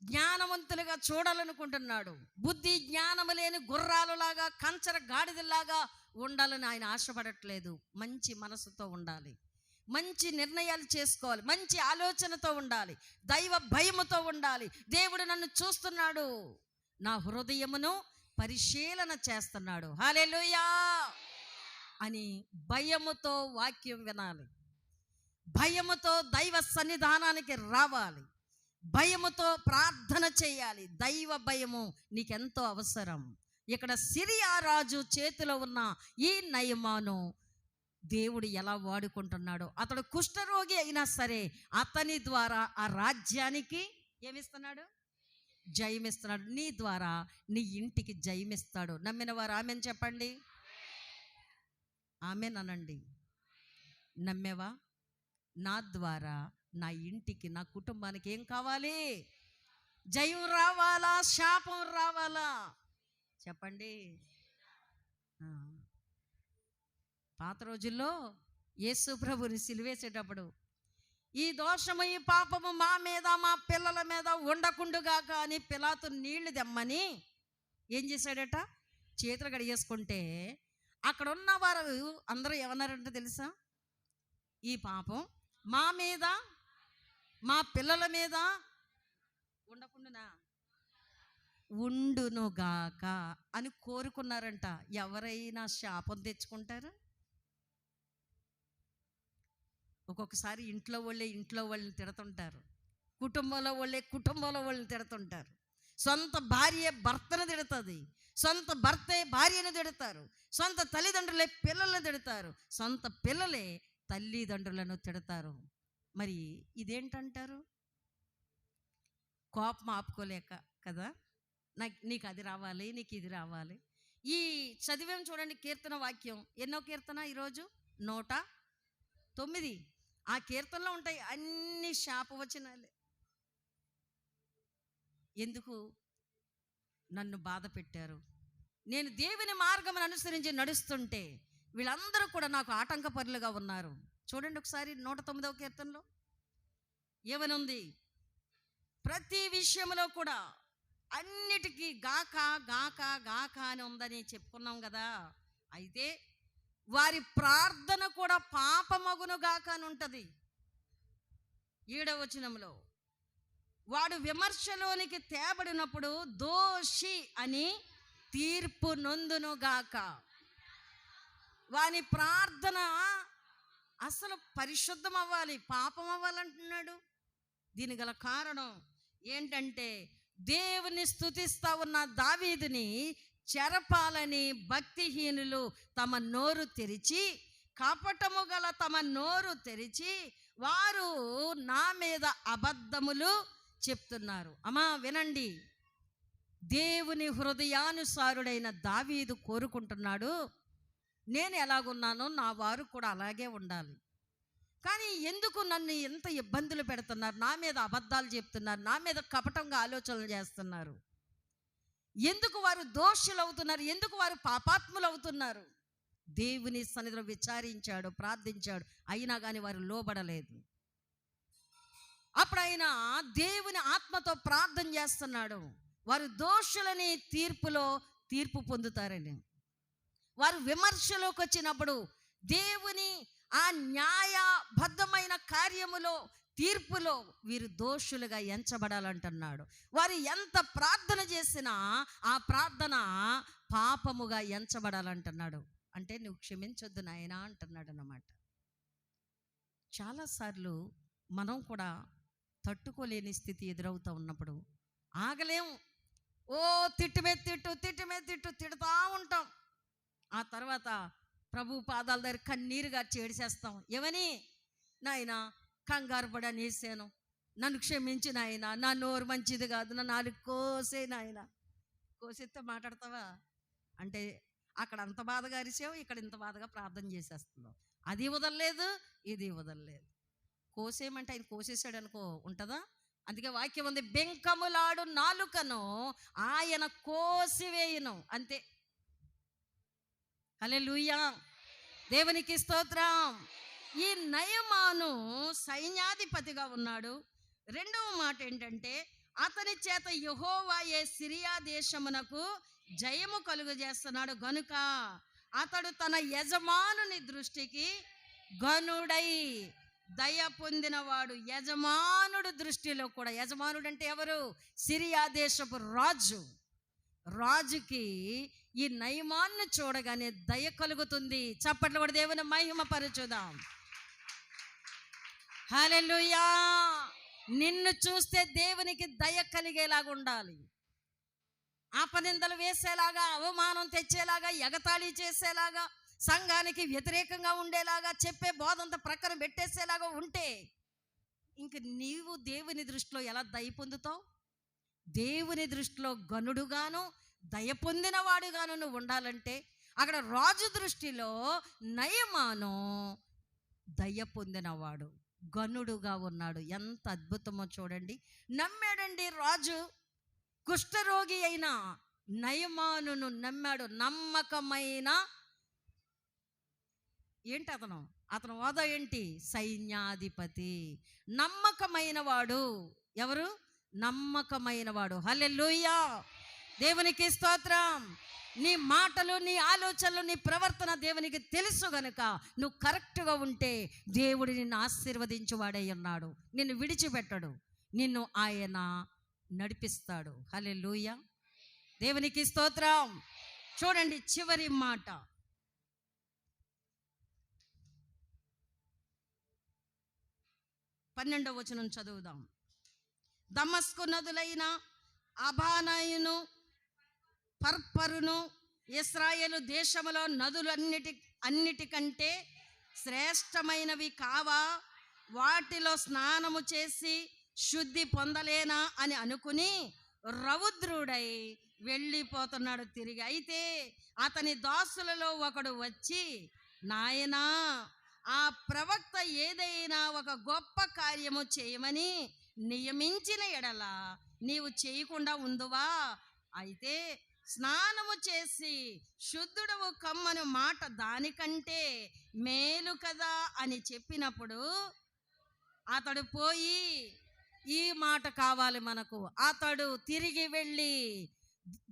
జ్ఞానవంతులుగా చూడాలనుకుంటున్నాడు. బుద్ధి జ్ఞానము లేని గుర్రాలులాగా, కంచర గాడిదలాగా ఉండాలని ఆయన ఆశపడట్లేదు. మంచి మనసుతో ఉండాలి, మంచి నిర్ణయాలు చేసుకోవాలి, మంచి ఆలోచనతో ఉండాలి, దైవ భయముతో ఉండాలి. దేవుడు నన్ను చూస్తున్నాడు, నా హృదయమును పరిశీలన చేస్తున్నాడు, హల్లెలూయా అని భయముతో వాక్యం వినాలి, భయముతో దైవ సన్నిధానానికి రావాలి, భయముతో ప్రార్థన చేయాలి. దైవ భయము నీకెంతో అవసరం. ఇక్కడ సిరియా రాజు చేతిలో ఉన్న ఈ నయమాను దేవుడు ఎలా వాడుకుంటున్నాడో, అతడు కుష్ఠరోగి అయినా సరే అతని ద్వారా ఆ రాజ్యానికి ఏమిస్తున్నాడు? జయమిస్తున్నాడు. నీ ద్వారా నీ ఇంటికి జయమిస్తాడు. నమ్మిన వారు ఆమెన్ చెప్పండి, ఆమెన్ అనండి. నమ్మేవా? నా ద్వారా నా ఇంటికి, నా కుటుంబానికి ఏం కావాలి? జయం రావాలా, శాపం రావాలా? చెప్పండి. పాత రోజుల్లో యేసు ప్రభుని సిలువేసేటప్పుడు, ఈ దోషము, ఈ పాపము మా మీద, మా పిల్లల మీద ఉండకుండుగాక అని పిలాతు నీళ్లు తెమ్మని ఏం చేశాడట? చేతులు కడిగేసుకుంటే అక్కడ ఉన్న వారు అందరూ ఏమన్నారంటే తెలుసా? ఈ పాపం మా మీద, మా పిల్లల మీద ఉండకుండానా ఉండునుగాక అని కోరుకున్నారంట. ఎవరైనా శాపం తెచ్చుకుంటారా? ఒక్కొక్కసారి ఇంట్లో వాళ్ళని తిడుతుంటారు, కుటుంబంలో వాళ్ళని తిడుతుంటారు, సొంత భార్య భర్తను తిడుతుంది, సొంత భర్తే భార్యను తిడతారు, సొంత తల్లిదండ్రులే పిల్లలను తిడతారు, సొంత పిల్లలే తల్లిదండ్రులను తిడతారు. మరి ఇదేంటంటారు? కోపం ఆపుకోలేక కదా, నీకు అది రావాలి, నీకు ఇది రావాలి. ఈ చదివాం చూడండి కీర్తన వాక్యం. ఎన్నో కీర్తన ఈరోజు? 109. ఆ కీర్తనలో ఉంటాయి అన్ని శాపవచనాలే. ఎందుకు? నన్ను బాధ పెట్టారు, నేను దేవుని మార్గమును అనుసరించి నడుస్తుంటే వీళ్ళందరూ కూడా నాకు ఆటంకపరులుగా ఉన్నారు. చూడండి ఒకసారి 109వ కీర్తనలో ఏమనుంది? ప్రతి విషయంలో కూడా అన్నిటికీ గాక గాక గాక అని ఉందని చెప్పుకున్నాం కదా. అయితే వారి ప్రార్థన కూడా పాపమగును గాక అని ఉంటుంది. 7వ వచనంలో వాడు విమర్శలోనికి తేబడినప్పుడు దోషి అని తీర్పు నొందును గాక. వాని ప్రార్థన అసలు పరిశుద్ధం అవ్వాలి, పాపం అవ్వాలంటున్నాడు. దీని గల కారణం ఏంటంటే దేవుని స్తుతిస్తా ఉన్న దావీదుని చెరపాలని భక్తిహీనులు తమ నోరు తెరిచి, కపటము గల తమ నోరు తెరిచి వారు నా మీద అబద్ధములు చెప్తున్నారు. అమ్మా వినండి, దేవుని హృదయానుసారుడైన దావీదు కోరుకుంటున్నాడు, నేను ఎలాగున్నానో నా వారు కూడా అలాగే ఉండాలి. కానీ ఎందుకు నన్ను ఎంత ఇబ్బందులు పెడుతున్నారు, నా మీద అబద్ధాలు చెప్తున్నారు, నా మీద కపటంగా ఆలోచనలు చేస్తున్నారు, ఎందుకు వారు దోషులు అవుతున్నారు, ఎందుకు వారు పాపాత్ములు అవుతున్నారు? దేవుని సన్నిధిలో విచారించాడు, ప్రార్థించాడు, అయినా కానీ వారు లోబడలేదు. అప్పుడు ఆయన దేవుని ఆత్మతో ప్రార్థన చేస్తున్నాడు, వారు దోషులని తీర్పు పొందుతారని. వారు విమర్శలోకి వచ్చినప్పుడు దేవుని ఆ న్యాయబద్ధమైన కార్యములో, తీర్పులో వీరు దోషులుగా ఎంచబడాలంటున్నాడు. వారు ఎంత ప్రార్థన చేసినా ఆ ప్రార్థన పాపముగా ఎంచబడాలంటున్నాడు. అంటే నువ్వు క్షమించొద్దు నాయనా అంటున్నాడు అన్నమాట. చాలాసార్లు మనం కూడా తట్టుకోలేని స్థితి ఎదురవుతూ ఉన్నప్పుడు ఆగలేం. ఓ తిట్టు మీద తిట్టు తిడుతూ ఉంటాం. ఆ తర్వాత ప్రభు పాదాల దగ్గర కన్నీరుగా చేసేస్తాం. ఏమని? నాయన కంగారు పడి అనేసాను, నన్ను క్షమించి నాయన, నా నోరు మంచిది కాదు, నా నాలుగు కోసే నాయన. కోసేస్తే మాట్లాడతావా అంటే అక్కడ అంత బాధగా అరిసావు, ఇక్కడ ఇంత బాధగా ప్రార్థన చేసేస్తున్నావు. అది వదలలేదు, ఇది వదలలేదు. కోసేయమంటే ఆయన కోసేసాడు అనుకో ఉంటుందా? అందుకే వాక్యం ఉంది, బెంకములాడు నాలుకను ఆయన కోసివేయును. అంతే. హల్లెలూయా, దేవునికి స్తోత్రం. ఈ నయమాను సైన్యాధిపతిగా ఉన్నాడు. రెండవ మాట ఏంటంటే అతని చేత యెహోవా సిరియా దేశమునకు జయము కలుగజేస్తున్నాడు గనుక అతడు తన యజమానుని దృష్టికి గనుడై దయ పొందినవాడు. యజమానుడు దృష్టిలో కూడా, యజమానుడు అంటే ఎవరు? సిరియా దేశపు రాజుకి ఈ నయమాన్ని చూడగానే దయ కలుగుతుంది. చప్పట్లు కూడా దేవుని మహిమ పరచుదాం. హల్లెలూయా. నిన్ను చూస్తే దేవునికి దయ కలిగేలాగా ఉండాలి. అపనిందలు వేసేలాగా, అవమానం తెచ్చేలాగా, ఎగతాళి చేసేలాగా, సంఘానికి వ్యతిరేకంగా ఉండేలాగా, చెప్పే బోధంతా ప్రక్కన పెట్టేసేలాగా ఉంటే ఇంక నీవు దేవుని దృష్టిలో ఎలా దయ పొందుతావు? దేవుని దృష్టిలో గనుడుగాను దయ పొందిన వాడుగాను నువ్వు ఉండాలంటే అక్కడ రాజు దృష్టిలో నయమాను దయ పొందినవాడు, గనుడుగా ఉన్నాడు. ఎంత అద్భుతమో చూడండి. నమ్మాడండి రాజు. కుష్ఠరోగి అయిన నయమానును నమ్మాడు. నమ్మకమైన ఏంటి అతను హోదా ఏంటి? సైన్యాధిపతి. నమ్మకమైన వాడు. ఎవరు? నమ్మకమైన వాడు. హల్లెలూయా, దేవునికి స్తోత్రం. నీ మాటలు, నీ ఆలోచనలు, నీ ప్రవర్తన దేవునికి తెలుసు గనుక నువ్వు కరెక్ట్గా ఉంటే దేవుడు నిన్ను ఆశీర్వదించువాడై ఉన్నాడు. నిన్ను విడిచిపెట్టడు, నిన్ను ఆయన నడిపిస్తాడు. హల్లెలూయా, దేవునికి స్తోత్రం. చూడండి చివరి మాట, 12వ వచనం చదువుదాం. దమస్కు నదులైన అబానాయును పర్పరును ఇశ్రాయేలు దేశములో అన్నిటికంటే శ్రేష్టమైనవి కావా? వాటిలో స్నానము చేసి శుద్ధి పొందలేనా అని అనుకుని రౌద్రుడై వెళ్ళిపోతున్నాడు తిరిగి. అయితే అతని దాసులలో ఒకడు వచ్చి, నాయనా, ఆ ప్రవక్త ఏదైనా ఒక గొప్ప కార్యము చేయమని నియమించిన ఎడల నీవు చేయకుండా ఉందువా? అయితే స్నానము చేసి శుద్ధుడవు కమ్మను మాట దానికంటే మేలు కదా అని చెప్పినప్పుడు అతడు పోయి, ఈ మాట కావాలి మనకు, అతడు తిరిగి వెళ్ళి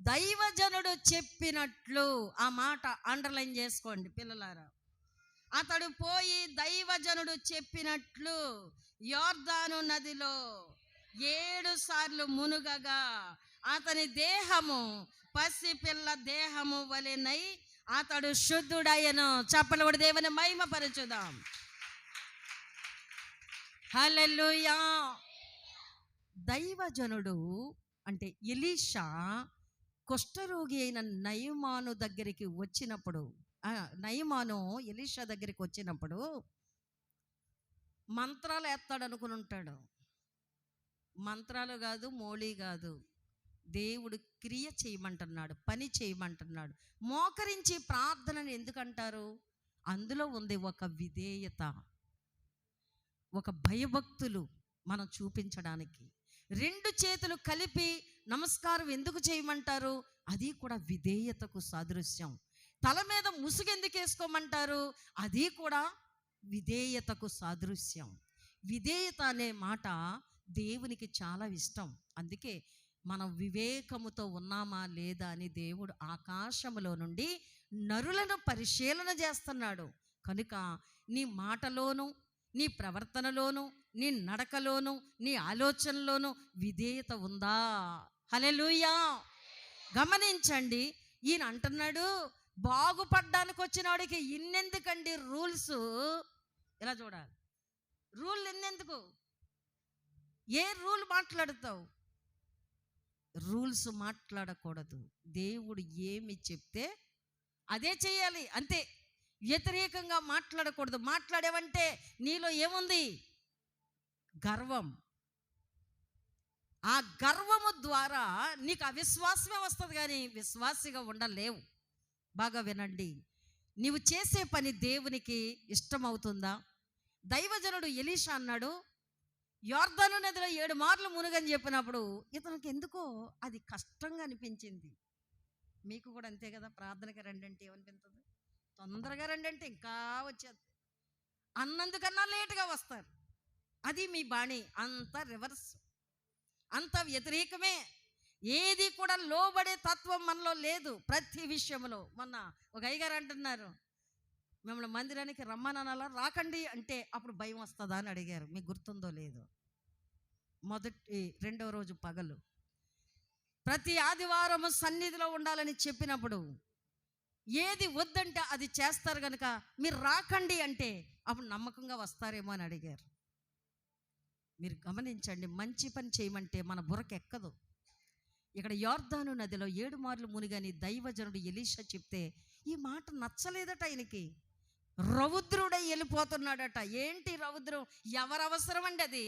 దైవజనుడు చెప్పినట్లు, ఆ మాట అండర్లైన్ చేసుకోండి పిల్లలారా, అతడు పోయి దైవజనుడు చెప్పినట్లు యోర్దాను నదిలో 7 సార్లు మునుగగా అతని దేహము పసిపిల్ల దేహము వలెనై అతడు శుద్ధుడయ్యను. చప్పలవడి దేవుని మహిమపరచుదాం. హల్లెలూయా. దైవజనుడు అంటే ఎలీషా కుష్ఠరోగి అయిన నయమాను దగ్గరికి వచ్చినప్పుడు, నయమాను ఎలీషా దగ్గరికి వచ్చినప్పుడు మంత్రాలు వేస్తాడు అనుకుని ఉంటాడు. మంత్రాలు కాదు, మోళీ కాదు, దేవుడు క్రియ చేయమంటున్నాడు, పని చేయమంటున్నాడు. మోకరించి ప్రార్థనని ఎందుకంటారు? అందులో ఉంది ఒక విధేయత, ఒక భయభక్తులు మనం చూపించడానికి. 2 చేతులు కలిపి నమస్కారం ఎందుకు చేయమంటారు? అది కూడా విధేయతకు సాదృశ్యం. తల మీద ముసుగు ఎందుకు వేసుకోమంటారు? అది కూడా విధేయతకు సాదృశ్యం. విధేయత అనే మాట దేవునికి చాలా ఇష్టం. అందుకే మనం వివేకముతో ఉన్నామా లేదా అని దేవుడు ఆకాశములో నుండి నరులను పరిశీలన చేస్తున్నాడు. కనుక నీ మాటలోను, నీ ప్రవర్తనలోను, నీ నడకలోను, నీ ఆలోచనలోను విధేయత ఉందా? హల్లెలూయా. గమనించండి, ఈయన అంటున్నాడు, బాగుపడ్డానికి వచ్చిన వాడికి ఇన్నెందుకండి రూల్స్? ఇలా చూడాలి. రూల్ ఎన్నెందుకు? ఏ రూల్ మాట్లాడుతావు? రూల్స్ మాట్లాడకూడదు. దేవుడు ఏమి చెప్తే అదే చేయాలి, అంతే. వ్యతిరేకంగా మాట్లాడకూడదు. మాట్లాడేవంటే నీలో ఏముంది? గర్వం. ఆ గర్వము ద్వారా నీకు అవిశ్వాసమే వస్తుంది, కానీ విశ్వాసిగా ఉండలేవు. బాగా వినండి, నీవు చేసే పని దేవునికి ఇష్టమవుతుందా? దైవజనుడు ఎలీషా అన్నాడు, యోర్దాను నదిలో 7 మార్లు మునుగని చెప్పినప్పుడు ఇతనికి ఎందుకో అది కష్టంగా అనిపించింది. మీకు కూడా అంతే కదా? ప్రార్థనకి రండి అంటే ఏమనిపిస్తుంది? తొందరగా రండి అంటే ఇంకా వచ్చేది, అన్నందుకన్నా లేటుగా వస్తారు. అది మీ బాణి. అంత రివర్స్, అంత వ్యతిరేకమే. ఏది కూడా లోబడే తత్వం మనలో లేదు ప్రతి విషయంలో. మొన్న ఒక అయ్యగారు అంటున్నారు, మిమ్మల్ని మందిరానికి రమ్మనలా, రాకండి అంటే అప్పుడు భయం వస్తుందా అని అడిగారు. మీకు గుర్తుందో లేదో? 2వ రోజు పగలు ప్రతి ఆదివారం సన్నిధిలో ఉండాలని చెప్పినప్పుడు ఏది వద్దంటే అది చేస్తారు కనుక మీరు రాకండి అంటే అప్పుడు నమ్మకంగా వస్తారేమో అని అడిగారు. మీరు గమనించండి, మంచి పని చేయమంటే మన బుర్రకెక్కదు. ఇక్కడ యోర్దాను నదిలో 7 మార్లు మునిగని దైవజనుడు ఎలీషా చెప్తే ఈ మాట నచ్చలేదట ఆయనకి. రౌద్రుడై వెళ్ళిపోతున్నాడట. ఏంటి రౌద్రం? ఎవరు అవసరం అండి అది?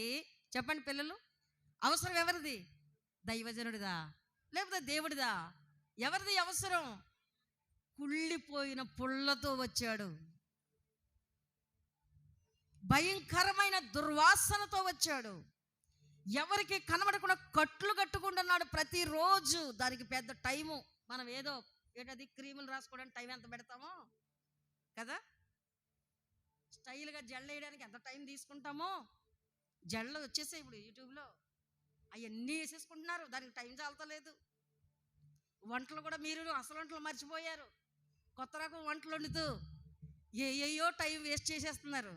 చెప్పండి పిల్లలు, అవసరం ఎవరిది? దైవజనుడిదా లేకపోతే దేవుడిదా? ఎవరిది అవసరం? కుళ్ళిపోయిన పుళ్ళతో వచ్చాడు, భయంకరమైన దుర్వాసనతో వచ్చాడు, ఎవరికి కనబడకుండా కట్లు కట్టుకుంటున్నాడు ప్రతిరోజు. దానికి పెద్ద టైము. మనం ఏదో ఏంటది క్రీములు రాసుకోవడానికి టైం ఎంత పెడతామో కదా, స్టైల్గా జెల్ వేయడానికి ఎంత టైం తీసుకుంటామో. జెళ్ళు వచ్చేసాయి ఇప్పుడు యూట్యూబ్లో, అవన్నీ వేసేసుకుంటున్నారు, దానికి టైం చాలతలేదు. వంటలు కూడా మీరు అసలు వంటలు మర్చిపోయారు. కొత్త రకం వంటలు వండుతూ ఏయో టైం వేస్ట్ చేసేస్తున్నారు.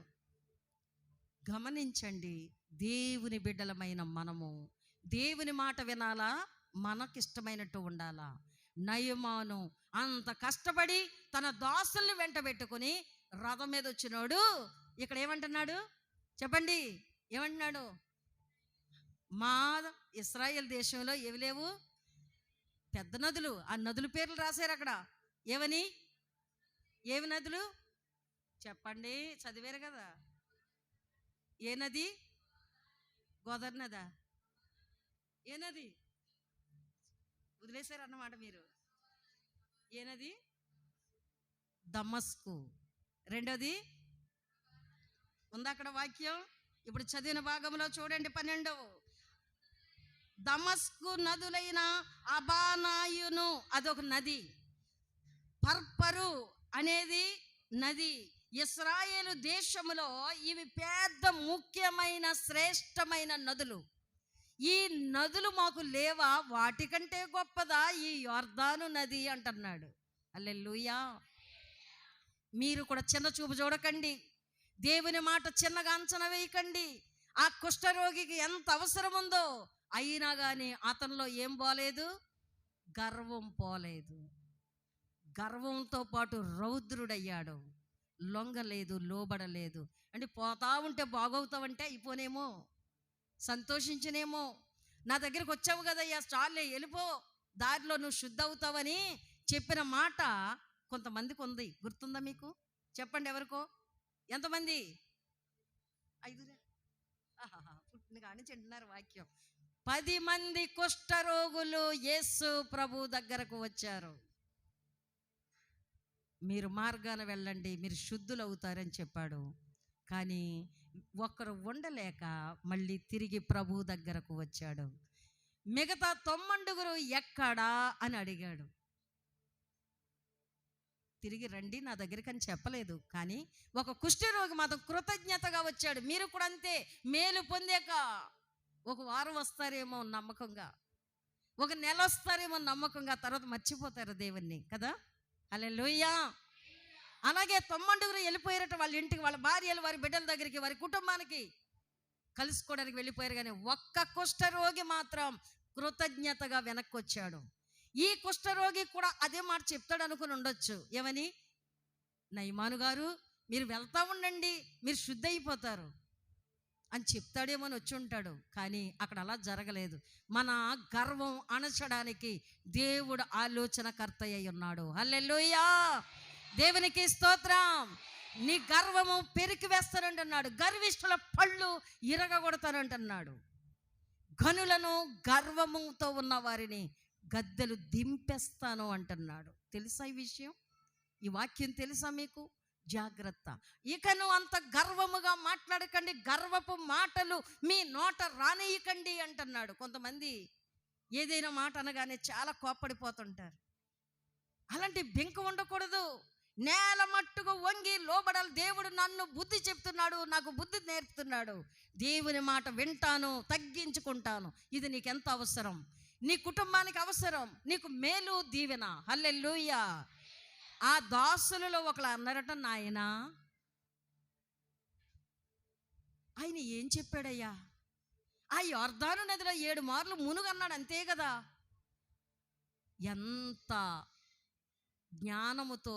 గమనించండి, దేవుని బిడ్డలమైన మనము దేవుని మాట వినాలా, మనకిష్టమైనట్టు ఉండాలా? నయమాను అంత కష్టపడి తన దాసుల్ని వెంట పెట్టుకుని రథం మీద వచ్చినాడు. ఇక్కడ ఏమంటున్నాడు చెప్పండి? ఏమంటున్నాడు? మా ఇశ్రాయేల్ దేశంలో ఏవి లేవు? పెద్ద నదులు, ఆ నదుల పేర్లు రాశారు అక్కడ. ఏవి నదులు చెప్పండి, చదివారు కదా. ఏ నది? గోదావరి నదా? ఏ నది? వదిలేశారు అన్నమాట మీరు. ఏ నది? దమస్కు. రెండోది ఉంది అక్కడ వాక్యం. ఇప్పుడు చదివిన భాగంలో చూడండి 12. దమస్కు నదులైన అబానాయును, అదొక నది. పర్పరు అనేది నది. ఇశ్రాయేలు దేశములో ఇవి పెద్ద ముఖ్యమైన శ్రేష్టమైన నదులు. ఈ నదులు మాకు లేవా? వాటికంటే గొప్పదా ఈ యొర్దాను నది అంటున్నాడు. హల్లెలూయా. మీరు కూడా చిన్న చూపు చూడకండి, దేవుని మాట చిన్నగా అంచనా వేయకండి. ఆ కుష్ఠరోగికి ఎంత అవసరం ఉందో, అయినా కానీ అతనిలో ఏం పోలేదు? గర్వం పోలేదు. గర్వంతో పాటు రౌద్రుడయ్యాడు. లొంగలేదు, లోబడలేదు. అంటే పోతా ఉంటే బాగవుతావంటే అయిపోనేమో, సంతోషించనేమో. నా దగ్గరికి వచ్చావు కదయ్యా, చాలే వెళ్ళిపో, దారిలో నువ్వు శుద్ధ అవుతావని చెప్పిన మాట కొంతమందికి ఉంది. గుర్తుందా మీకు? చెప్పండి ఎవరికో. ఎంతమంది? 5. పుట్టిన కానీ చెంటున్నారు వాక్యం. 10 మంది కుష్ఠరోగులు యేసు ప్రభు దగ్గరకు వచ్చారు. మీరు మార్గాన వెళ్ళండి, మీరు శుద్ధులు అవుతారని చెప్పాడు. కానీ ఒకరు ఉండలేక మళ్ళీ తిరిగి ప్రభు దగ్గరకు వచ్చాడు. మిగతా 90 ఎక్కడా అని అడిగాడు. తిరిగి రండి నా దగ్గరికి అని చెప్పలేదు. కానీ ఒక కుష్ఠరోగి మాత్రం కృతజ్ఞతగా వచ్చాడు. మీరు కూడా అంతే. మేలు పొందాక ఒక వారం వస్తారేమో నమ్మకంగా, ఒక నెల వస్తారేమో నమ్మకంగా, తర్వాత మర్చిపోతారు దేవుణ్ణి కదా. హల్లెలూయా. అలాగే 90 వెళ్ళిపోయారట వాళ్ళ ఇంటికి, వాళ్ళ భార్యలు, వారి బిడ్డల దగ్గరికి, వారి కుటుంబానికి కలుసుకోవడానికి వెళ్ళిపోయారు. కానీ ఒక్క కుష్ఠరోగి మాత్రం కృతజ్ఞతగా వెనక్కి వచ్చాడు. ఈ కుష్ఠరోగి కూడా అదే మాట చెప్తాడు అనుకుని ఉండొచ్చు. ఏమని? నయమాను గారు, మీరు వెళ్తా ఉండండి, మీరు శుద్ధ అయిపోతారు అని చెప్తాడేమో అని వచ్చి ఉంటాడు. కానీ అక్కడ అలా జరగలేదు. మన గర్వం అణచడానికి దేవుడు ఆలోచనకర్త అయి ఉన్నాడు. హల్లెలూయా. దేవునికి స్తోత్రం. నీ గర్వము పెరికి వేస్తానంటున్నాడు. గర్విష్ఠుల పళ్ళు ఇరగగొడతానంటున్నాడు. గనులను, గర్వముతో ఉన్న వారిని గద్దెలు దింపేస్తాను అంటున్నాడు. తెలుసా ఈ విషయం? ఈ వాక్యం తెలుసా మీకు? జాగ్రత్త. ఇక నువ్వు అంత గర్వముగా మాట్లాడకండి, గర్వపు మాటలు మీ నోట రానియకండి అంటున్నాడు. కొంతమంది ఏదైనా మాట అనగానే చాలా కోప్పడిపోతుంటారు. అలాంటి బెంక ఉండకూడదు. నేల మట్టుకు వంగి లోబడాలి. దేవుడు నన్ను బుద్ధి చెప్తున్నాడు, నాకు బుద్ధి నేర్పుతున్నాడు. దేవుని మాట వింటాను, తగ్గించుకుంటాను. ఇది నీకెంత అవసరం, నీ కుటుంబానికి అవసరం, నీకు మేలు, దీవెన. హల్లెలూయా. ఆ దాసులలో ఒకరు అన్నారట, నాయనా ఆయన ఏం చెప్పాడయ్యా? ఆ యొర్దాను నదిలో 7 మార్లు మునుగన్నాడు, అంతే కదా. ఎంత జ్ఞానముతో,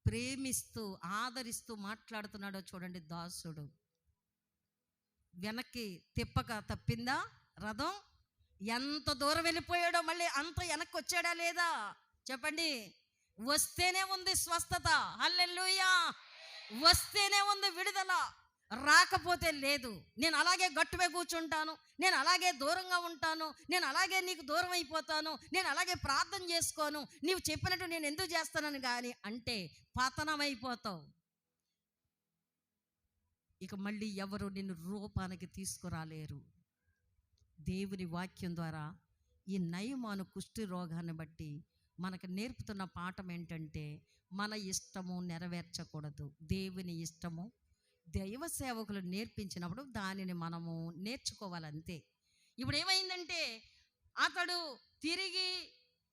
ప్రేమిస్తూ, ఆదరిస్తూ మాట్లాడుతున్నాడో చూడండి. దాసుడు వెనక్కి తిప్పక తప్పిందా రథం? ఎంత దూరం వెళ్ళిపోయాడో మళ్ళీ అంత వెనక్కి వచ్చాడా లేదా చెప్పండి. వస్తేనే ఉంది స్వస్థత. హల్లెలూయా. వస్తేనే ఉంది విడుదల, రాకపోతే లేదు. నేను అలాగే గట్టుమే కూర్చుంటాను, నేను అలాగే దూరంగా ఉంటాను, నేను అలాగే నీకు దూరం అయిపోతాను, నేను అలాగే ప్రార్థన చేసుకోను, నీవు చెప్పినట్టు నేను ఎందుకు చేస్తానని కానీ అంటే పతనమైపోతావు. ఇక మళ్ళీ ఎవరు నిన్ను రూపానికి తీసుకురాలేరు. దేవుని వాక్యం ద్వారా ఈ నయమాను కుష్టి రోగాన్ని బట్టి మనకు నేర్పుతున్న పాఠం ఏంటంటే, మన ఇష్టము నెరవేర్చకూడదు. దేవుని ఇష్టము దైవ సేవకులు నేర్పించినప్పుడు దానిని మనము నేర్చుకోవాలంతే. ఇప్పుడు ఏమైందంటే, అతడు తిరిగి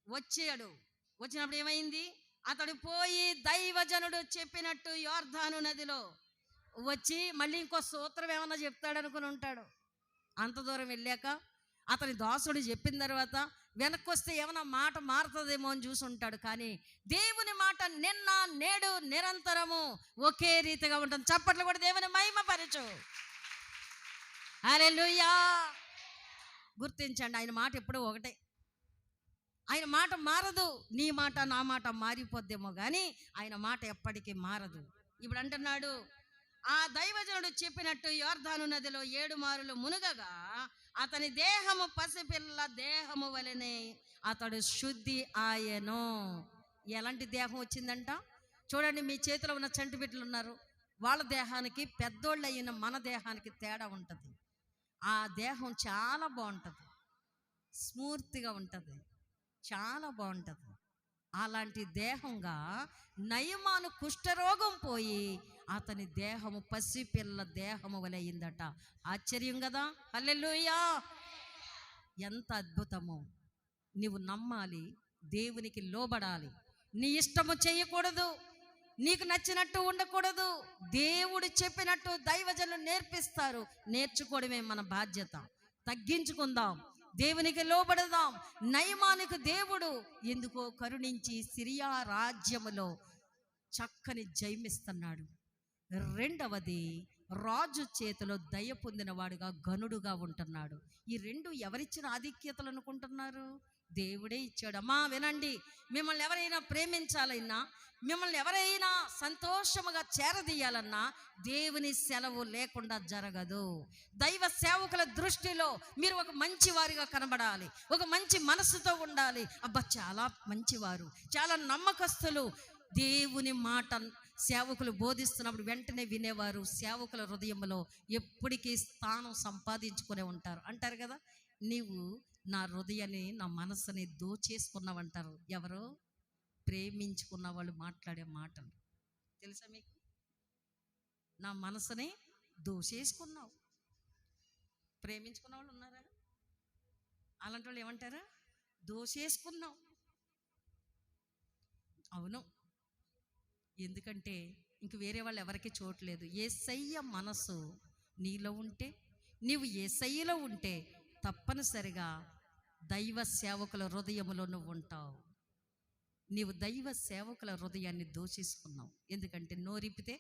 వచ్చినప్పుడు ఏమైంది? అతడు పోయి దైవజనుడు చెప్పినట్టు యొర్దాను నదిలో వచ్చి మళ్ళీ ఇంకో సూత్రం ఏమన్నా చెప్తాడనుకుని ఉంటాడు. అంత దూరం వెళ్ళాక అతని దాసుడు చెప్పిన తర్వాత వెనక్కి వస్తే ఏమైనా మాట మారుతుందేమో అని చూసి ఉంటాడు. కానీ దేవుని మాట నిన్న, నేడు, నిరంతరము ఒకే రీతిగా ఉంటుంది. చప్పట్లు కూడా దేవుని మహిమపరచు. హల్లెలూయా. గుర్తించండి, ఆయన మాట ఎప్పుడూ ఒకటే. ఆయన మాట మారదు. నీ మాట నా మాట మారిపోద్దేమో కానీ ఆయన మాట ఎప్పటికీ మారదు. ఇప్పుడు అంటున్నాడు, ఆ దైవజనుడు చెప్పినట్టు యోర్దాను నదిలో 7 మారులు మునుగగా అతని దేహము పసిపిల్ల దేహము వలెనే అతడు శుద్ధి ఆయను. ఎలాంటి దేహం వచ్చిందంట చూడండి. మీ చేతిలో ఉన్న చంటి బిడ్డలు ఉన్నారు, వాళ్ళ దేహానికి పెద్దోళ్ళు అయిన మన దేహానికి తేడా ఉంటుంది. ఆ దేహం చాలా బాగుంటుంది, స్మూర్తిగా ఉంటుంది, చాలా బాగుంటుంది. అలాంటి దేహంగా నయమాను కుష్ఠరోగం పోయి అతని దేహము పసిపిల్ల దేహము వలె అయిందట. ఆశ్చర్యం కదా. హల్లెలూయా. ఎంత అద్భుతమో. నీవు నమ్మాలి, దేవునికి లోబడాలి, నీ ఇష్టము చేయకూడదు, నీకు నచ్చినట్టు ఉండకూడదు. దేవుడు చెప్పినట్టు దైవజనులు నేర్పిస్తారు, నేర్చుకోవడమే మన బాధ్యత. తగ్గించుకుందాం, దేవునికి లోబడదాం. నయమానికి దేవుడు ఎందుకో కరుణించి సిరియా రాజ్యములో చక్కని జయమిస్తున్నాడు. రెండవది, రాజు చేతిలో దయ పొందిన వాడుగా ఘనుడుగా ఉంటున్నాడు. ఈ రెండు ఎవరిచ్చిన ఆధిక్యతలు అనుకుంటున్నారు? దేవుడే ఇచ్చాడు. అమ్మా వినండి, మిమ్మల్ని ఎవరైనా ప్రేమించాలన్నా, మిమ్మల్ని ఎవరైనా సంతోషముగా చేరదీయాలన్నా దేవుని సెలవు లేకుండా జరగదు. దైవ సేవకుల దృష్టిలో మీరు ఒక మంచి వారిగా కనబడాలి, ఒక మంచి మనసుతో ఉండాలి. అబ్బా చాలా మంచివారు, చాలా నమ్మకస్తులు. దేవుని మాట సేవకులు బోధిస్తున్నప్పుడు వెంటనే వినేవారు సేవకుల హృదయంలో ఎప్పటికీ స్థానం సంపాదించుకునే ఉంటారు. అంటారు కదా, నీవు నా హృదయాన్ని నా మనసుని దోచేసుకున్నావంటారు. ఎవరో ప్రేమించుకున్న వాళ్ళు మాట్లాడే మాటలు తెలుసా మీకు? నా మనసుని దోచేసుకున్నావు. ప్రేమించుకున్న వాళ్ళు ఉన్నారా? అలాంటి వాళ్ళు ఏమంటారా? దోచేసుకున్నావు. అవును, ఎందుకంటే ఇంక వేరే వాళ్ళు ఎవరికి చోట్లేదు. యేసయ్య మనసు నీలో ఉంటే, నీవు యేసయ్యలో ఉంటే తప్పనిసరిగా దైవ సేవకుల హృదయములో నువ్వు ఉంటావు. నీవు దైవ సేవకుల హృదయాన్ని దోచేసుకున్నావు. ఎందుకంటే నోరిపితే